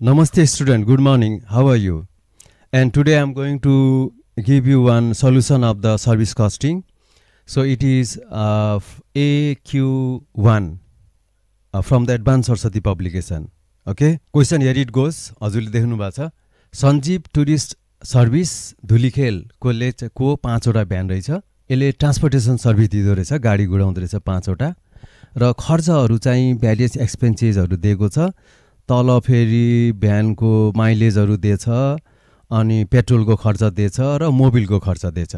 Namaste student, good morning, how are you? And today I am going to give you one solution of the service costing. So it is AQ1 from the Advanced Saraswati publication. Okay, question here it goes. हजुरले देख्नु भएको छ Sanjeev tourist service Dhulikhel को 5 वटा van रहेछ। यसले transportation service दिँदो रहेछ, गाडी गुडाउँदो रहेछ 5 वटा र खर्चहरू चाहिँ भ्यारियस एक्सपेन्सेसहरू दिएको छ। तल फेरि भ्यानको माइलेजहरू दिएछ, अनि पेट्रोलको खर्च दिएछ र मोबिलको खर्च दिएछ।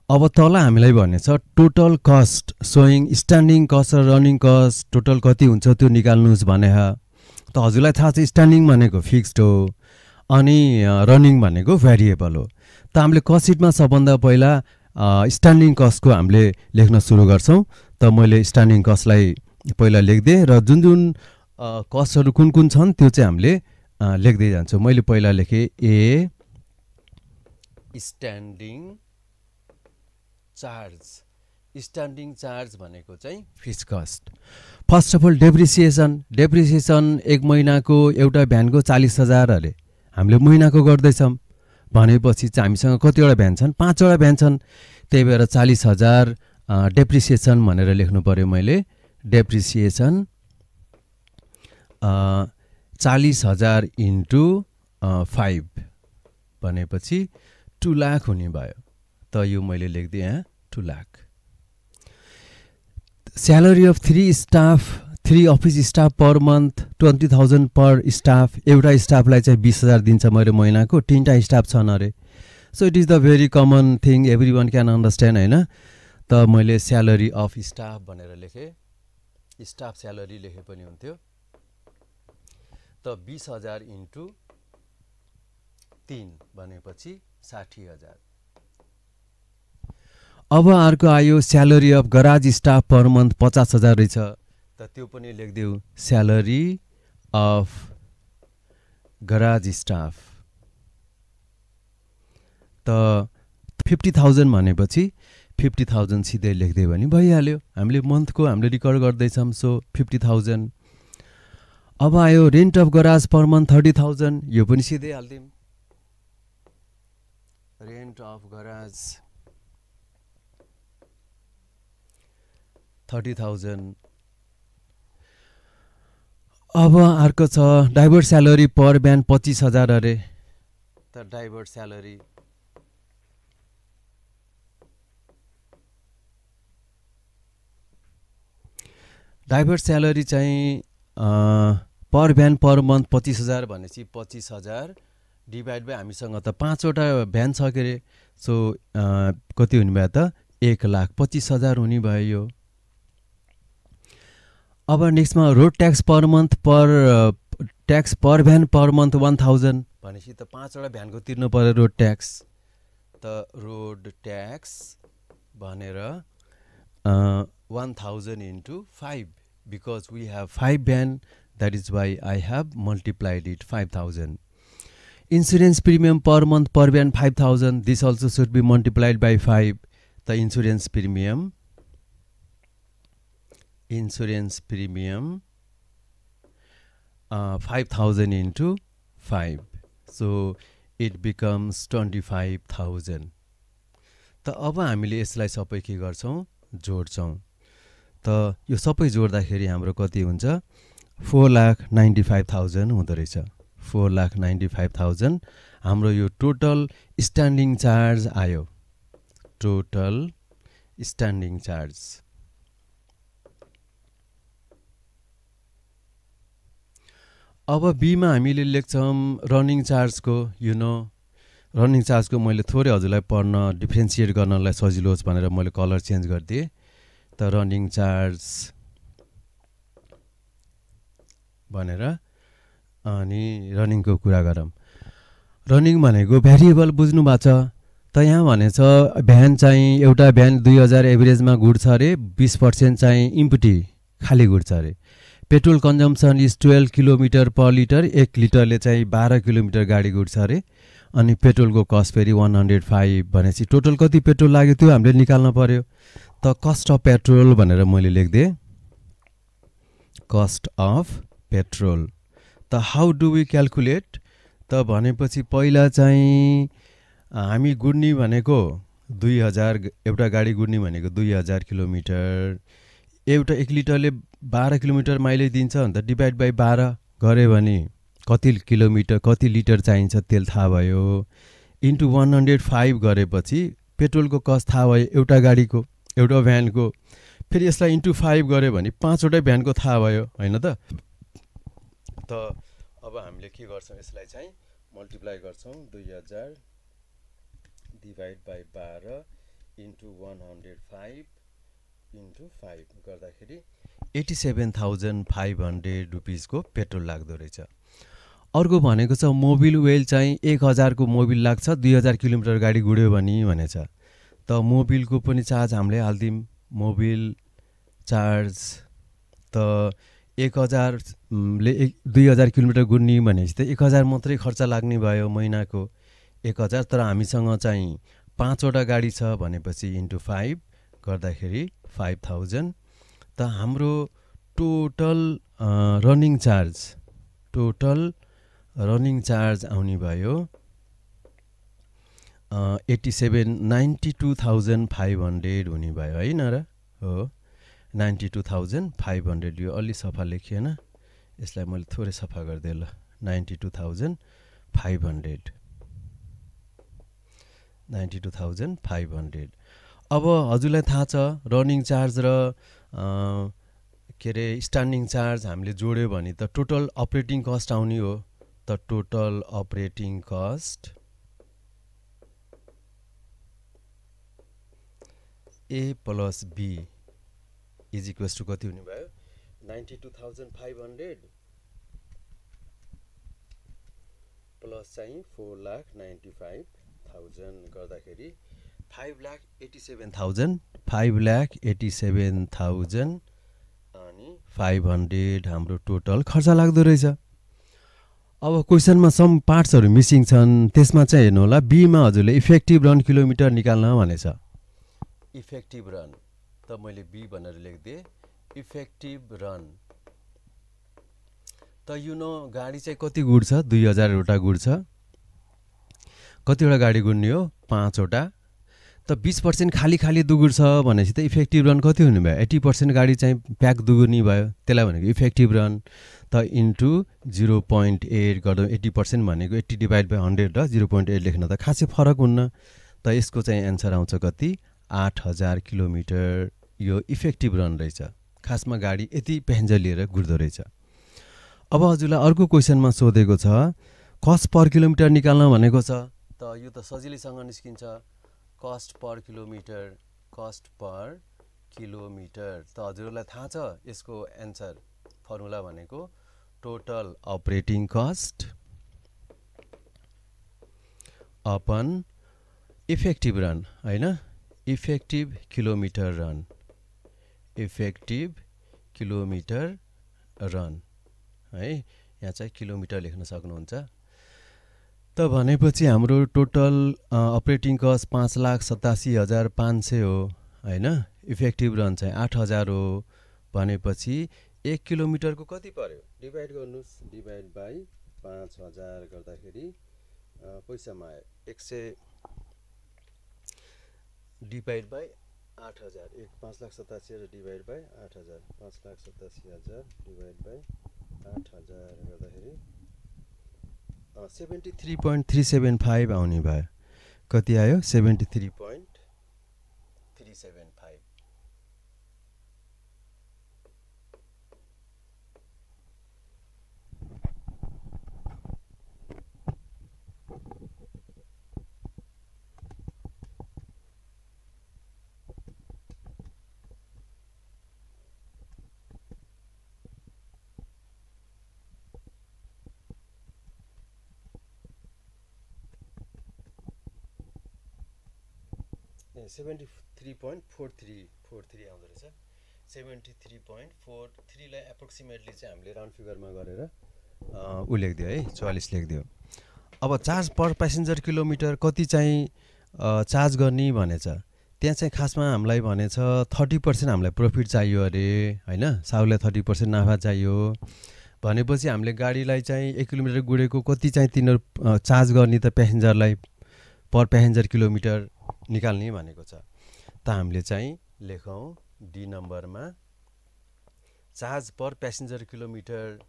अब तल हामीलाई भनेछ total cost showing standing cost र रनिङ कस्ट टोटल कति हुन्छ त्यो निकाल्नुस् भने। त हजुरलाई थाहा छ स्ट्यान्डिङ भनेको फिक्स्ड हो अनि रनिङ भनेको भेरिएबल हो। त हामीले कस्ट सिटमा सबभन्दा पहिला स्ट्यान्डिङ कस्टको हामीले लेख्न सुरु गर्छौँ। त मैले स्ट्यान्डिङ कस्टलाई पहिला लेख्दिएँ र जुन जुन कस्टहरू कुन कुन छन् त्यो चाहिँ हामीले लेख्दै जान्छौँ। मैले पहिला लेखेँ a standing charge. Standing charge भनेको चाहिँ fixed cost. First of all depreciation एक महिनाको एउटा भ्यानको 40,000 अरे हामीले महिनाको गर्दैछौँ भनेपछि चाहिँ हामीसँग कतिवटा भ्यान छन्? 5 वटा भ्यान छन्। त्यही भएर 40,000 डेप्रिसिएसन भनेर लेख्नु पर्यो। मैले डेप्रिसिएसन 40,000 इन्टु 5 भनेपछि 2 लाख हुने भयो। त यो मैले लेख्दिएँ यहाँ 2 lakh. Salary of 3 office staff per month 20,000 per staff. एउटा स्टाफलाई चाहिँ 20,000 दिन्छ मैले महिनाको, 3टा स्टाफ छन् अरे। So it is the very common thing, every one can understand होइन। त मैले स्यालेरी अफ स्टाफ भनेर लेखेँ, स्टाफ स्यालेरी लेखे पनि हुन्थ्यो। त 20,000 इन्टु 3 भनेपछि 60,000। अब अर्को आयो salary of garage staff per month 50,000 रहेछ। त त्यो पनि लेखिदेऊ स्यालेरी अफ गराज स्टाफ। त 50,000 भनेपछि 50,000 सिधै लेख्दै भने भइहाल्यो। हामीले मन्थको हामीले रिकर्ड गर्दैछौँ। सो 50,000। अब आयो rent of garage per month 30,000। यो पनि सिधै हाल्दिउँ रेन्ट अफ गराज 30,000। अब अर्को छ ड्राइभर स्यालेरी पर भ्यान 25,000 अरे। त ड्राइभर स्यालेरी चाहिँ पर भ्यान पर मन्थ 25,000 भनेपछि 25,000 डिभाइड बाई हामीसँग त 5 वटा भ्यान छ के अरे। सो कति हुने भयो त 1,25,000 हुने भयो यो। अब नेक्स्टमा road tax per month tax per van per month 1,000 भनेपछि त 5 वटा भ्यानको तिर्नु पर्यो रोड ट्याक्स। त रोड ट्याक्स भनेर 1,000 into 5 because we have 5 van, that is why I have multiplied it 5,000. Insurance premium per month per van 5,000. This also should be multiplied by 5. The insurance premium 5,000 into 5. So it becomes 25,000. त अब हामीले यसलाई सबै के गर्छौँ? जोड्छौँ। त यो सबै जोड्दाखेरि हाम्रो कति हुन्छ? 4,95,000 हुँदो रहेछ। 4,95,000 हाम्रो यो टोटल स्ट्यान्डिङ चार्ज आयो। Total standing charge. अब बीमा हामीले लेख्छौँ रनिङ चार्जको। रनिङ चार्जको मैले थोरै हजुरलाई पढ्न डिफ्रेन्सिएट गर्नलाई सजिलो होस् भनेर मैले कलर चेन्ज गरिदिएँ। त रनिङ चार्ज भनेर अनि रनिङको कुरा गरौँ। रनिङ भनेको भेरिएबल बुझ्नु भएको छ। त यहाँ भनेछ भ्यान चाहिँ एउटा भ्यान 2,000 एभरेजमा गुड्छ अरे, 20% चाहिँ इम्प्टी खाली गुड्छ अरे। Petrol consumption is 12 kilometre per litre. 1 लिटरले चाहिँ 12 किलोमिटर गाडी गुड्छ अरे। अनि पेट्रोलको कस्ट फेरि 105 भनेपछि टोटल कति पेट्रोल लाग्यो त्यो हामीले निकाल्न पर्यो। त कस्ट अफ पेट्रोल भनेर मैले लेख्दिएँ कस्ट अफ पेट्रोल। त त हाउ डु वी क्याल्कुलेट त भनेपछि पहिला चाहिँ हामी गुड्ने भनेको 2000 एउटा गाडी गुड्ने भनेको 2000 किलोमिटर एउटा 1 लिटरले 12 किलोमिटर माइलेज दिन्छ भने त डिभाइड बाई 12 गऱ्यो भने कति किलोमिटर कति लिटर चाहिन्छ तेल थाहा भयो इन्टु 105 गरेपछि पेट्रोलको कस्ट थाहा भयो एउटा गाडीको एउटा भ्यानको फेरि यसलाई इन्टु 5 गऱ्यो भने 5वटै भ्यानको थाहा भयो हैन त अब हामीले के गर्छौँ यसलाई चाहिँ मल्टिप्लाई गर्छौँ 2000 डिभाइड बाई 12 इन्टु 105 इन्टु 5 गर्दाखेरि 87,500 रुपिसको पेट्रोल लाग्दो रहेछ अर्को भनेको छ मोबिल वेल चाहिँ 1000 को मोबिल लाग्छ 2000 किलोमिटर गाडी गुड्यो भने भनेछ त मोबिलको पनि चार्ज हामीले हाल्दिम मोबिल चार्ज त 1000 ले 2000 किलोमिटर गुड्ने भनेपछि त 1000 मात्रै खर्च लाग्ने भयो महिनाको 1000 तर हामीसँग चाहिँ 5वटा गाडी छ भनेपछि इन्टु 5 गर्दाखेरि 5000 त हाम्रो टोटल रनिङ चार्ज आउने भयो 92,500 हुने भयो हैन र हो 92,500 यो अलि सफा लेखिएन यसलाई मैले थोरै सफा गर्दै ल 92,500 अब हजुरलाई थाहा छ रनिङ चार्ज र के रे स्ट्यान्डिङ चार्ज हामीले जोड्यो भने त टोटल अपरेटिङ कस्ट आउने हो त total operating cost A plus B is equals to कति हुने भयो 92,500 प्लस चाहिँ 4,95,000 गर्दाखेरि 5,87,000 अनि 500 हाम्रो टोटल खर्च लाग्दो रहेछ अब क्वेसनमा सम पार्ट्सहरु मिसिङ छन् त्यसमा चाहिँ हेर्नु होला बी मा हजुरले इफेक्टिभ रन किलोमिटर निकाल्न भनेछ इफेक्टिभ रन त मैले बी भनेर लेख्दिए इफेक्टिभ रन त यु नो गाडी चाहिँ कति गुड्छ 2000 वटा गुड्छ कतिवटा गाडी गुड्ने हो 5 वटा त 20% खाली दुगुड्छ भनेपछि त इफेक्टिभ रन कति हुने भयो 80% गाडी चाहिँ प्याक दुगुर्ने भयो त्यसलाई भनेको इफेक्टिभ रन त इन्टु 0.8 गर्दा 80% भनेको 80 डिभाइड बाई 100 र 0.8 लेख्न त खासै फरक हुन्न त यसको चाहिँ एन्सर आउँछ कति 8000 किलोमिटर यो इफेक्टिभ रन रहेछ खासमा गाडी यति प्यासेन्जर लिएर गुड्दो रहेछ अब हजुरलाई अर्को क्वेसनमा सोधेको छ कस्ट पर किलोमिटर निकाल्न भनेको छ त यो त सजिलैसँग निस्किन्छ कस्ट पर किलोमिटर त हजुरलाई थाहा छ यसको एन्सर फर्मुला भनेको total operating cost upon effective run हैन इफेक्टिभ किलोमिटर रन है यहाँ चाहिँ किलोमिटर लेख्न सक्नुहुन्छ त भनेपछि हाम्रो टोटल अपरेटिङ कस्ट 5,87,500 हो हैन इफेक्टिभ रन चाहिँ 8000 हो भनेपछि 1 किलोमिटरको कति पर्यो डिभाइड गर्नुस् डिभाइड बाई 5000 गर्दाखेरि पैसामा आयो 100 divide by 8000 5,87,000 divide by 8000 5,87,000 divide by 8000 गर्दाखेरि 73.375 आउने भयो कति आयो 73.375 73.43 आउँदो रहेछ 73.43 लाई एप्रोक्सिमेटली चाहिँ हामीले राउन्ड फिगरमा गरेर उ लेख्दियो है 44 लेख्दियो अब चार्ज पर प्यासेन्जर किलोमिटर कति चाहिँ चार्ज गर्ने भनेछ त्यहाँ चाहिँ खासमा हामीलाई भनेछ 30% हामीलाई प्रफिट चाहियो अरे हैन साउलाई 30% नाफा चाहियो भनेपछि हामीले गाडीलाई चाहिँ 1 किलोमिटर गुडेको कति चाहिँ तिनीहरू चार्ज गर्ने त प्यासेन्जरलाई पर प्यासेन्जर किलोमिटर निकाल्ने भनेको छ। त हामीले चाहिँ लेखौँ डी नम्बरमा charge per passenger kilometre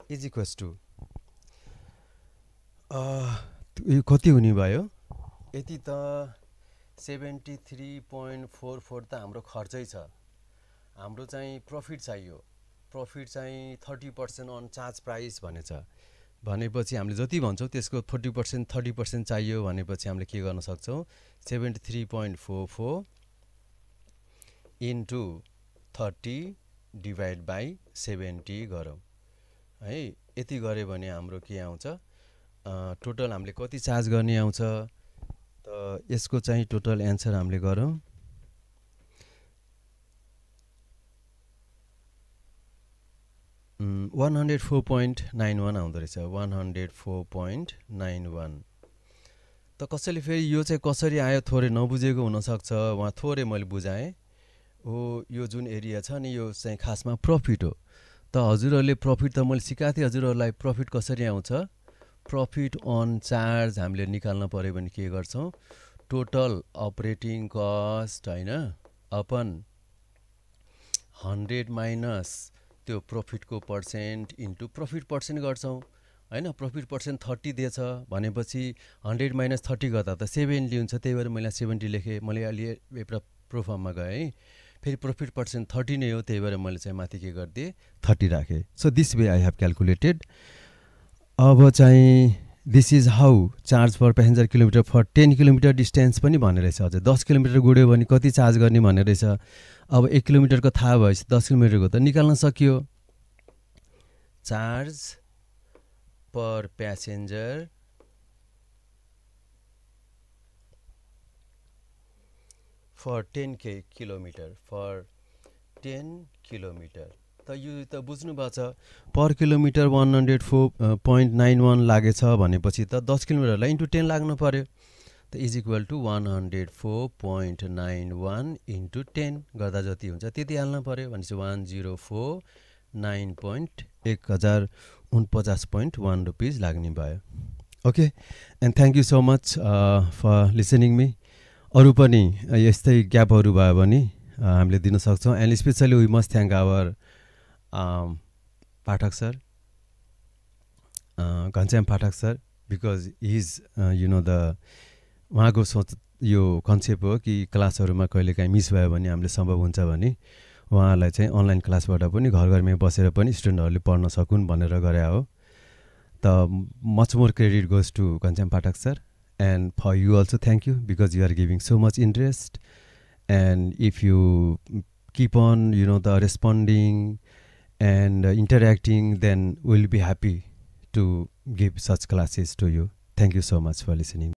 is equals to यो कति हुने भयो, यति त 73.44 त हाम्रो खर्चै छ। हाम्रो चाहिँ प्रफिट चाहियो, प्रफिट चाहिँ 30% अन चार्ज प्राइस भनेछ। भनेपछि हामीले जति भन्छौँ त्यसको 40% 30% चाहियो भनेपछि हामीले के गर्न सक्छौँ 73.44 इन्टु 30 डिभाइड बाई 70 गरौँ है। यति गऱ्यो भने हाम्रो के आउँछ टोटल हामीले कति चार्ज गर्ने आउँछ त यसको चाहिँ टोटल एन्सर हामीले गरौँ 104.91 आउँदो रहेछ 104.91। त कसैले फेरि यो चाहिँ कसरी आयो थोरै नबुझेको हुनसक्छ, वहाँ थोरै मैले बुझाएँ। हो यो जुन एरिया छ नि यो चाहिँ खासमा प्रफिट हो। त हजुरहरूले प्रफिट त मैले सिकाएको थिएँ हजुरहरूलाई प्रफिट कसरी आउँछ, प्रफिट अन चार्ज हामीले निकाल्न पऱ्यो भने के गर्छौँ टोटल अपरेटिङ कस्ट हैन अपन 100 माइनस त्यो प्रफिटको पर्सेन्ट इन्टु प्रफिट पर्सेन्ट गर्छौँ हैन। प्रफिट पर्सेन्ट 30 दिएछ भनेपछि 100 माइनस 30 गर्दा त 70 हुन्छ, त्यही भएर मैले 70 लेखेँ। मैले अलि एउटा प्रोफर्ममा गएँ है, फेरि प्रफिट पर्सेन्ट 30 नै हो, त्यही भएर मैले चाहिँ माथि के गरिदिएँ 30 राखेँ। So this way I have calculated. अब चाहिँ this is how charge per passenger kilometre for 10 kilometre distance पनि भन्ने रहेछ। हजुर 10 किलोमिटर गुड्यो भने कति चार्ज गर्ने भन्ने रहेछ। अब 1 किलोमिटरको थाहा भएपछि 10 किलोमिटरको त निकाल्न सकियो। Charge per passenger for 10 kilometre for 10 kilometre त यो त बुझ्नु भएको छ। पर किलोमिटर 104.91 लागेछ भनेपछि त 10 किलोमिटरलाई इन्टु 10 लाग्नु पर्यो। त इज इक्वल टु 104.91 इन्टु 10 गर्दा जति हुन्छ त्यति हाल्न पर्यो भनेपछि 1049.1,049.1 रुपिस लाग्ने भयो। Okay and thank you so much for listening me. अरू पनि यस्तै ग्यापहरू भयो भने हामीले दिन सक्छौँ। And specially we must thank our Pathak sir, Ghanshyam Pathak sir, because is you know the उहाँको सोच यो कन्सेप्ट हो कि क्लासहरूमा कहिले काहीँ मिस भयो भने हामीले सम्भव हुन्छ भने उहाँलाई चाहिँ अनलाइन क्लासबाट पनि घर घरमै बसेर पनि स्टुडेन्टहरूले पढ्न सकुन् भनेर गरे हो। त much more credit goes to Ghanshyam Pathak sir and for you also thank you because you are giving so much interest, and if you keep on the responding and interacting, then we'll be happy to give such classes to you. Thank you so much for listening.